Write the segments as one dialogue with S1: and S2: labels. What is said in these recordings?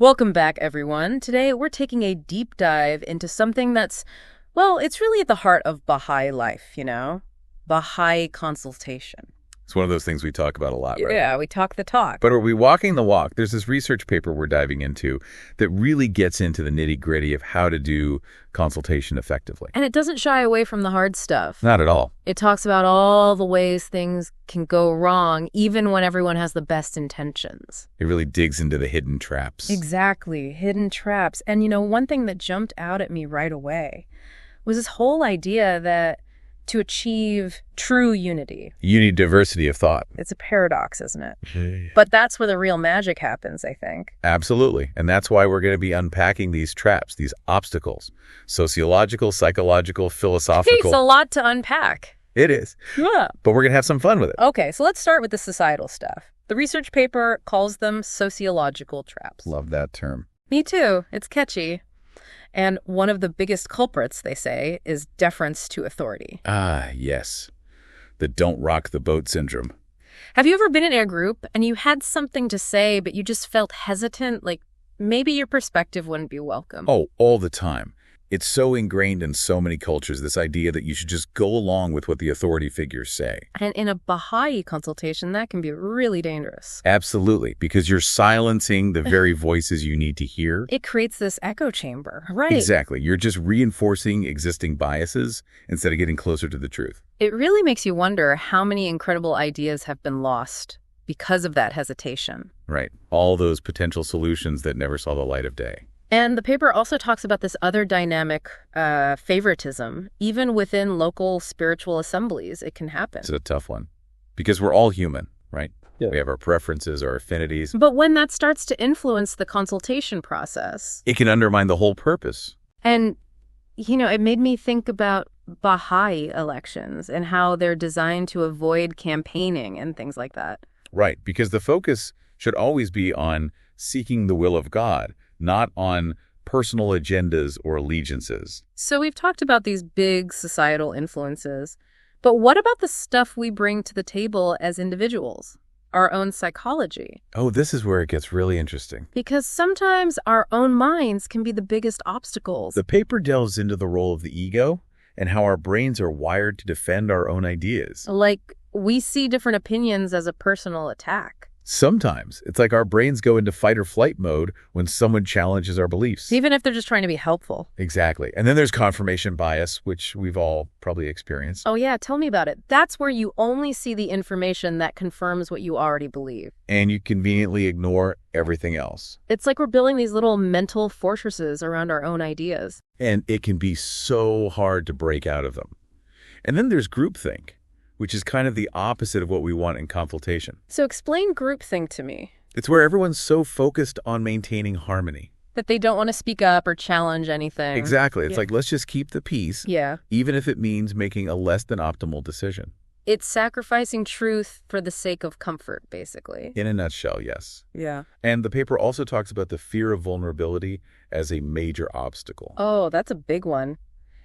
S1: Welcome back, everyone. Today, we're taking a deep dive into something that's, well, it's really at the heart of Baha'i life, Baha'i consultation.
S2: It's one of those things we talk about a lot, right?
S1: Yeah, we talk the talk.
S2: But are we walking the walk? There's this research paper we're diving into that really gets into the nitty-gritty of how to do consultation effectively.
S1: And it doesn't shy away from the hard stuff.
S2: Not at all.
S1: It talks about all the ways things can go wrong, even when everyone has the best intentions.
S2: It really digs into the hidden traps.
S1: Exactly, hidden traps. And one thing that jumped out at me right away was this whole idea that to achieve true unity.
S2: You need diversity of thought.
S1: It's a paradox, isn't it? But that's where the real magic happens, I think.
S2: Absolutely. And that's why we're going to be unpacking these traps, these obstacles. Sociological, psychological, philosophical.
S1: It's a lot to unpack.
S2: It is.
S1: Yeah.
S2: But we're going to have some fun with it.
S1: Okay, so let's start with the societal stuff. The research paper calls them sociological traps.
S2: Love that term.
S1: Me too. It's catchy. And one of the biggest culprits, they say, is deference to authority.
S2: Ah, yes. The don't rock the boat syndrome.
S1: Have you ever been in a group and you had something to say, but you just felt hesitant, like maybe your perspective wouldn't be welcome?
S2: Oh, all the time. It's so ingrained in so many cultures, this idea that you should just go along with what the authority figures say.
S1: And in a Baha'i consultation, that can be really dangerous.
S2: Absolutely, because you're silencing the very voices you need to hear.
S1: It creates this echo chamber, right?
S2: Exactly. You're just reinforcing existing biases instead of getting closer to the truth.
S1: It really makes you wonder how many incredible ideas have been lost because of that hesitation.
S2: Right. All those potential solutions that never saw the light of day.
S1: And the paper also talks about this other dynamic, favoritism. Even within local spiritual assemblies, it can happen.
S2: It's a tough one because we're all human, right?
S3: Yeah.
S2: We have our preferences, our affinities.
S1: But when that starts to influence the consultation process,
S2: It can undermine the whole purpose.
S1: and, it made me think about Baha'i elections and how they're designed to avoid campaigning and things like that.
S2: Right, because the focus should always be on seeking the will of God, not on personal agendas or allegiances.
S1: So we've talked about these big societal influences, but what about the stuff we bring to the table as individuals? Our own psychology?
S2: Oh, this is where it gets really interesting.
S1: Because sometimes our own minds can be the biggest obstacles.
S2: The paper delves into the role of the ego and how our brains are wired to defend our own ideas.
S1: Like, we see different opinions as a personal attack.
S2: Sometimes it's like our brains go into fight or flight mode when someone challenges our beliefs.
S1: Even if they're just trying to be helpful.
S2: Exactly. And then there's confirmation bias, which we've all probably experienced.
S1: Oh yeah, tell me about it. That's where you only see the information that confirms what you already believe.
S2: And you conveniently ignore everything else.
S1: It's like we're building these little mental fortresses around our own ideas.
S2: And it can be so hard to break out of them. And then there's groupthink, which is kind of the opposite of what we want in consultation.
S1: So explain groupthink to me.
S2: It's where everyone's so focused on maintaining harmony.
S1: That they don't want to speak up or challenge anything.
S2: Exactly. It's
S1: Yeah.
S2: like, let's just keep the peace,
S1: Yeah.
S2: even if it means making a less than optimal decision.
S1: It's sacrificing truth for the sake of comfort, basically.
S2: In a nutshell, yes.
S1: Yeah.
S2: And the paper also talks about the fear of vulnerability as a major obstacle.
S1: Oh, that's a big one.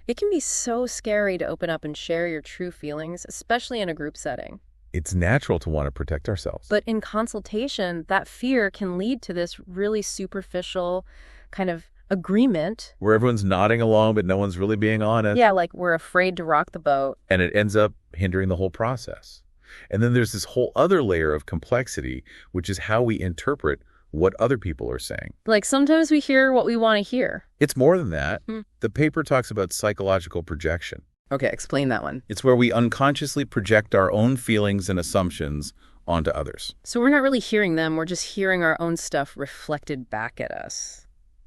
S1: It can be so scary to open up and share your true feelings, especially in a group setting.
S2: It's natural to want to protect ourselves.
S1: But in consultation, that fear can lead to this really superficial kind of agreement.
S2: Where everyone's nodding along, but no one's really being honest.
S1: Yeah, like we're afraid to rock the boat.
S2: And it ends up hindering the whole process. And then there's this whole other layer of complexity, which is how we interpret what other people are saying.
S1: Like sometimes we hear what we want to hear.
S2: It's more than that. The paper talks about psychological projection.
S1: Okay, explain that one.
S2: It's where we unconsciously project our own feelings and assumptions onto others.
S1: So we're not really hearing them, we're just hearing our own stuff reflected back at us.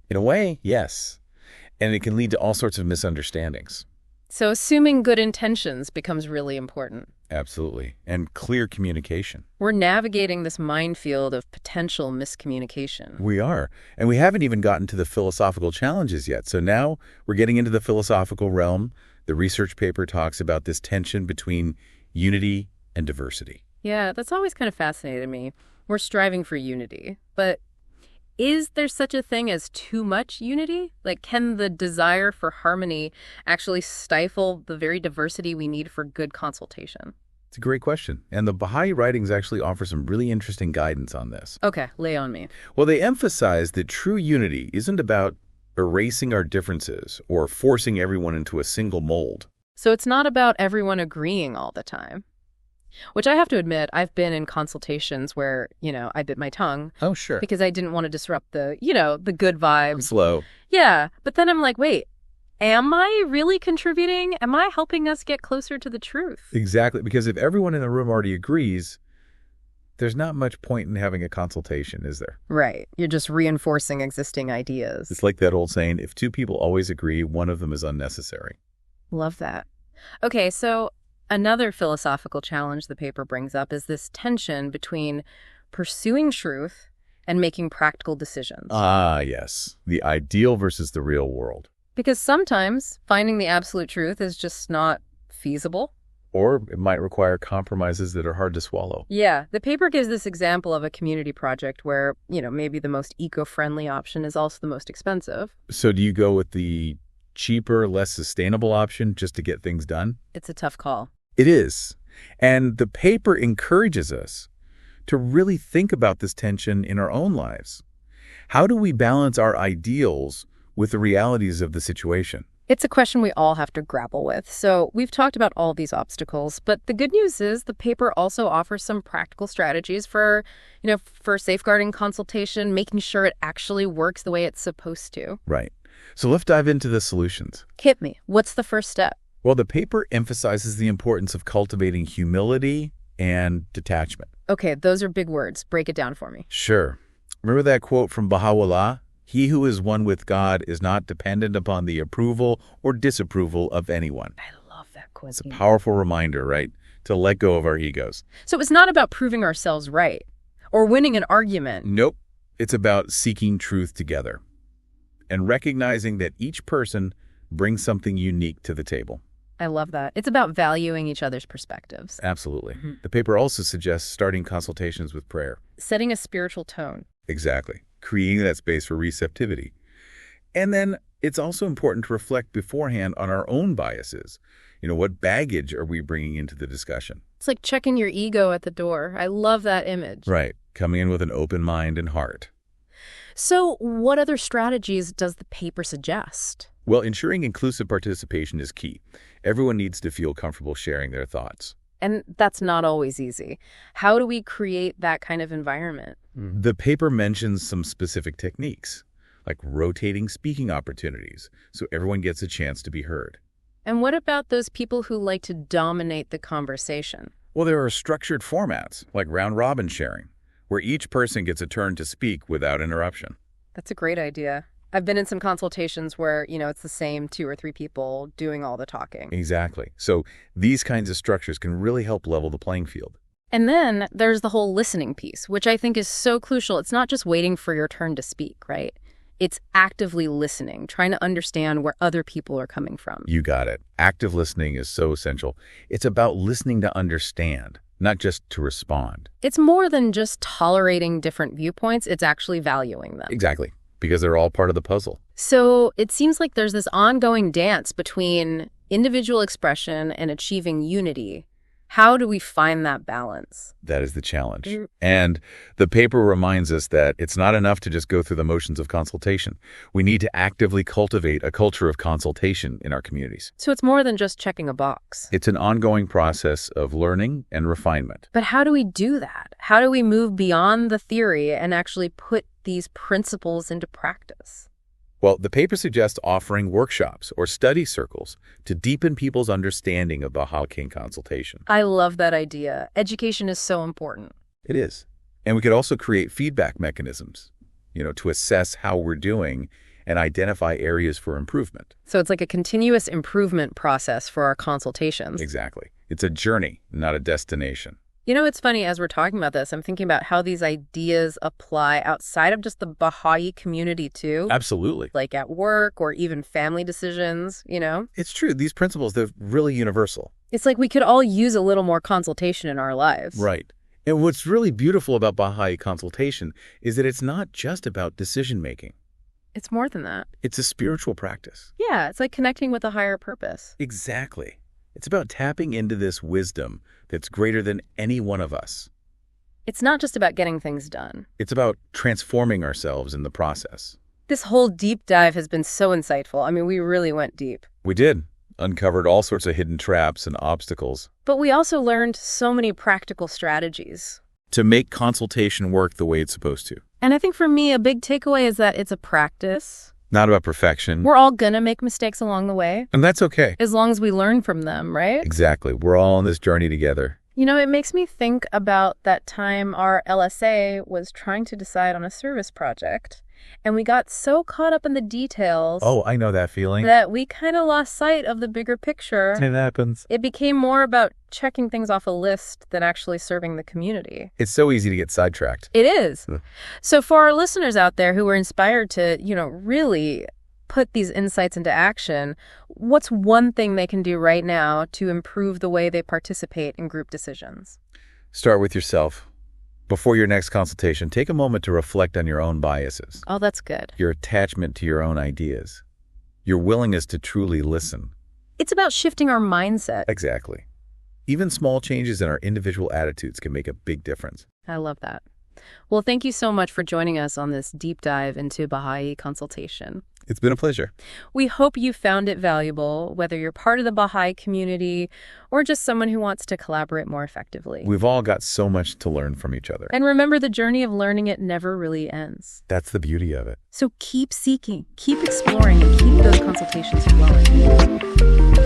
S2: In a way, yes. And it can lead to all sorts of misunderstandings.
S1: So assuming good intentions becomes really important.
S2: Absolutely. And clear communication.
S1: We're navigating this minefield of potential miscommunication.
S2: We are. And we haven't even gotten to the philosophical challenges yet. So now we're getting into the philosophical realm. The research paper talks about this tension between unity and diversity.
S1: Yeah, that's always kind of fascinated me. We're striving for unity, but is there such a thing as too much unity? Like, can the desire for harmony actually stifle the very diversity we need for good consultation?
S2: It's a great question. And the Baha'i writings actually offer some really interesting guidance on this.
S1: Okay, lay on me.
S2: Well, they emphasize that true unity isn't about erasing our differences or forcing everyone into a single mold.
S1: So it's not about everyone agreeing all the time. Which I have to admit, I've been in consultations where, I bit my tongue.
S2: Oh, sure.
S1: Because I didn't want to disrupt the good vibes.
S2: Slow.
S1: Yeah, but then I'm like, wait, am I really contributing? Am I helping us get closer to the truth?
S2: Exactly, because if everyone in the room already agrees, there's not much point in having a consultation, is there?
S1: Right. You're just reinforcing existing ideas.
S2: It's like that old saying, if two people always agree, one of them is unnecessary.
S1: Love that. Okay, so another philosophical challenge the paper brings up is this tension between pursuing truth and making practical decisions.
S2: Ah, yes. The ideal versus the real world.
S1: Because sometimes finding the absolute truth is just not feasible.
S2: Or it might require compromises that are hard to swallow.
S1: Yeah, the paper gives this example of a community project where, maybe the most eco-friendly option is also the most expensive.
S2: So do you go with the cheaper, less sustainable option just to get things done?
S1: It's a tough call.
S2: It is. And the paper encourages us to really think about this tension in our own lives. How do we balance our ideals with the realities of the situation?
S1: It's a question we all have to grapple with. So we've talked about all these obstacles, but the good news is the paper also offers some practical strategies for safeguarding consultation, making sure it actually works the way it's supposed to.
S2: Right. So let's dive into the solutions.
S1: Hit me. What's the first step?
S2: Well, the paper emphasizes the importance of cultivating humility and detachment.
S1: Okay, those are big words. Break it down for me.
S2: Sure. Remember that quote from Baha'u'llah? He who is one with God is not dependent upon the approval or disapproval of anyone.
S1: I love that quote.
S2: It's a powerful reminder, right? To let go of our egos.
S1: So it's not about proving ourselves right or winning an argument.
S2: Nope. It's about seeking truth together and recognizing that each person brings something unique to the table.
S1: I love that. It's about valuing each other's perspectives.
S2: Absolutely. The paper also suggests starting consultations with prayer.
S1: Setting a spiritual tone.
S2: Exactly. Creating that space for receptivity. And then it's also important to reflect beforehand on our own biases. What baggage are we bringing into the discussion?
S1: It's like checking your ego at the door. I love that image.
S2: Right. Coming in with an open mind and heart.
S1: So what other strategies does the paper suggest?
S2: Well, ensuring inclusive participation is key. Everyone needs to feel comfortable sharing their thoughts.
S1: And that's not always easy. How do we create that kind of environment?
S2: The paper mentions some specific techniques, like rotating speaking opportunities, so everyone gets a chance to be heard.
S1: And what about those people who like to dominate the conversation?
S2: Well, there are structured formats, like round-robin sharing, where each person gets a turn to speak without interruption.
S1: That's a great idea. I've been in some consultations where, it's the same 2 or 3 people doing all the talking.
S2: Exactly. So these kinds of structures can really help level the playing field.
S1: And then there's the whole listening piece, which I think is so crucial. It's not just waiting for your turn to speak, right? It's actively listening, trying to understand where other people are coming from.
S2: You got it. Active listening is so essential. It's about listening to understand, not just to respond.
S1: It's more than just tolerating different viewpoints. It's actually valuing them.
S2: Exactly. Because they're all part of the puzzle.
S1: So it seems like there's this ongoing dance between individual expression and achieving unity. How do we find that balance?
S2: That is the challenge. And the paper reminds us that it's not enough to just go through the motions of consultation. We need to actively cultivate a culture of consultation in our communities.
S1: So it's more than just checking a box.
S2: It's an ongoing process of learning and refinement.
S1: But how do we do that? How do we move beyond the theory and actually put these principles into practice?
S2: Well, the paper suggests offering workshops or study circles to deepen people's understanding of Baha'i consultation.
S1: I love that idea. Education is so important.
S2: It is. And we could also create feedback mechanisms, to assess how we're doing and identify areas for improvement.
S1: So it's like a continuous improvement process for our consultations.
S2: Exactly. It's a journey, not a destination.
S1: It's funny, as we're talking about this, I'm thinking about how these ideas apply outside of just the Baha'i community, too.
S2: Absolutely.
S1: Like at work or even family decisions,
S2: It's true. These principles, they're really universal.
S1: It's like we could all use a little more consultation in our lives.
S2: Right. And what's really beautiful about Baha'i consultation is that it's not just about decision-making.
S1: It's more than that.
S2: It's a spiritual practice.
S1: Yeah, it's like connecting with a higher purpose.
S2: Exactly. It's about tapping into this wisdom that's greater than any one of us.
S1: It's not just about getting things done.
S2: It's about transforming ourselves in the process.
S1: This whole deep dive has been so insightful. I mean, we really went deep.
S2: We did. Uncovered all sorts of hidden traps and obstacles.
S1: But we also learned so many practical strategies
S2: To make consultation work the way it's supposed to.
S1: And I think for me, a big takeaway is that it's a practice.
S2: Not about perfection.
S1: We're all gonna make mistakes along the way.
S2: And that's okay.
S1: As long as we learn from them, right?
S2: Exactly. We're all on this journey together.
S1: You know, it makes me think about that time our LSA was trying to decide on a service project, and we got so caught up in the details
S2: Oh, I know that feeling.
S1: that we kind of lost sight of the bigger picture.
S2: It happens.
S1: It became more about checking things off a list than actually serving the community.
S2: It's so easy to get sidetracked.
S1: It is. So for our listeners out there who were inspired to, really put these insights into action, what's one thing they can do right now to improve the way they participate in group decisions?
S2: Start with yourself. Before your next consultation, take a moment to reflect on your own biases,
S1: Oh, that's good.
S2: your attachment to your own ideas, your willingness to truly listen.
S1: It's about shifting our mindset.
S2: Exactly. Even small changes in our individual attitudes can make a big difference.
S1: I love that. Well, thank you so much for joining us on this deep dive into Baha'i consultation.
S2: It's been a pleasure.
S1: We hope you found it valuable, whether you're part of the Baha'i community or just someone who wants to collaborate more effectively.
S2: We've all got so much to learn from each other.
S1: And remember, the journey of learning it never really ends.
S2: That's the beauty of it.
S1: So keep seeking, keep exploring, and keep those consultations flowing.